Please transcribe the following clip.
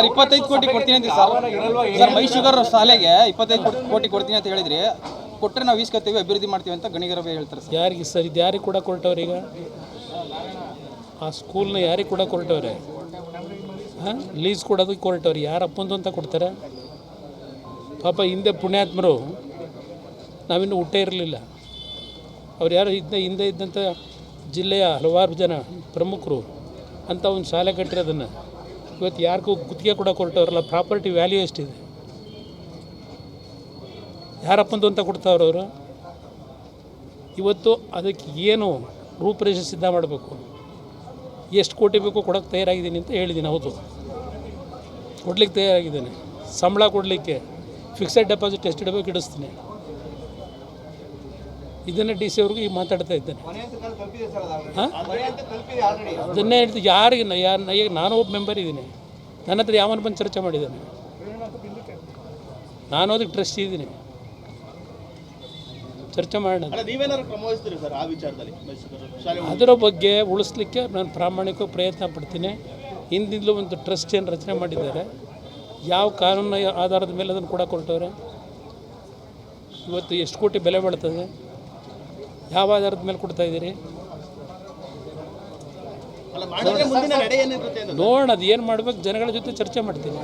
25 ಕೋಟಿ ಕೊಡ್ತೀನಿ ಅಂತ ಸರ್ ಮೈ ಶುಗರ್ ಶಾಲೆಗೆ 25 ಕೋಟಿ ಕೊಡ್ತೀನಿ ಅಂತ ಹೇಳಿದ್ರಿ. ಕೊಟ್ಟರೆ ನಾವು ಈಸ್ಕೊತೀವಿ, ಅಭಿವೃದ್ಧಿ ಮಾಡ್ತೀವಿ ಅಂತ ಗಣಿಗರವೇ ಹೇಳ್ತಾರೆ ಸರ್. ಯಾರಿಗೆ ಸರ್ ಇದು ಯಾರಿಗೆ ಕೂಡ ಕೊಟ್ಟವ್ರೆ? ಈಗ ಆ ಸ್ಕೂಲ್ನ ಯಾರಿಗೆ ಕೂಡ ಕೊಟ್ಟವ್ರೆ? ಹಾಂ, ಲೀಸ್ ಕೊಡೋದಕ್ಕೆ ಕೊಟ್ಟವ್ರೆ. ಯಾರಪ್ಪಂದು ಅಂತ ಕೊಡ್ತಾರೆ? ಪಾಪ ಹಿಂದೆ ಪುಣ್ಯಾತ್ಮರು ನಾವಿನ್ನೂ ಹುಟ್ಟೇ ಇರಲಿಲ್ಲ. ಅವ್ರು ಯಾರು ಹಿಂದೆ ಇದ್ದಂಥ ಜಿಲ್ಲೆಯ ಹಲವಾರು ಜನ ಪ್ರಮುಖರು ಅಂತ ಒಂದು ಶಾಲೆ ಕಟ್ಟಿರೋದನ್ನು ಇವತ್ತು ಯಾರಿಗೂ ಗುತ್ತಿಗೆ ಕೂಡ ಕೊಟ್ಟವ್ರಲ್ಲ. ಪ್ರಾಪರ್ಟಿ ವ್ಯಾಲ್ಯೂ ಎಷ್ಟಿದೆ? ಯಾರಪ್ಪಂದು ಅಂತ ಕೊಡ್ತಾವ್ರವರು. ಇವತ್ತು ಅದಕ್ಕೆ ಏನು ರೂಪರೇಷೆ ಸಿದ್ಧ ಮಾಡಬೇಕು, ಎಷ್ಟು ಕೋಟಿ ಬೇಕು ಕೊಡೋಕ್ಕೆ ತಯಾರಾಗಿದ್ದೀನಿ ಅಂತ ಹೇಳಿದ್ದೀನಿ. ಹೌದು, ಕೊಡ್ಲಿಕ್ಕೆ ತಯಾರಾಗಿದ್ದೇನೆ. ಸಂಬಳ ಕೊಡಲಿಕ್ಕೆ ಫಿಕ್ಸೆಡ್ ಡೆಪಾಸಿಟ್ ಎಷ್ಟು ಇಡಬೇಕು ಇಡಿಸ್ತೀನಿ. ಇದನ್ನೇ ಡಿ ಸಿ ಅವ್ರಿಗೆ ಈಗ ಮಾತಾಡ್ತಾ ಇದ್ದೇನೆ. ಹಾಂ, ಅದನ್ನೇ ಹೇಳ್ತೀನಿ. ಯಾರಿಗೆ ನಾನು ಒಬ್ಬ ಮೆಂಬರ್ ಇದ್ದೀನಿ. ನನ್ನ ಹತ್ರ ಯಾವನು ಬಂದು ಚರ್ಚೆ ಮಾಡಿದ್ದಾನೆ? ನಾನು ಅದಕ್ಕೆ ಟ್ರಸ್ಟ್ ಇದ್ದೀನಿ. ಚರ್ಚೆ ಮಾಡೋಣ. ಅದರ ಬಗ್ಗೆ ಉಳಿಸ್ಲಿಕ್ಕೆ ನಾನು ಪ್ರಾಮಾಣಿಕವಾಗಿ ಪ್ರಯತ್ನ ಪಡ್ತೀನಿ. ಹಿಂದಿಂದಲೂ ಒಂದು ಟ್ರಸ್ಟ್ ಏನು ರಚನೆ ಮಾಡಿದ್ದಾರೆ. ಯಾವ ಕಾನೂನಿನ ಆಧಾರದ ಮೇಲೆ ಅದನ್ನು ಕೂಡ ಕೊಟ್ಟವ್ರೆ? ಇವತ್ತು ಎಷ್ಟು ಕೋಟಿ ಬೆಲೆ ಬಾಳ್ತದೆ? ಯಾವ ಆಧಾರದ ಮೇಲೆ ಕೊಡ್ತಾ ಇದ್ದೀರಿ? ನೋಡೋಣ, ಅದು ಏನು ಮಾಡಬೇಕು, ಜನಗಳ ಜೊತೆ ಚರ್ಚೆ ಮಾಡ್ತೀನಿ.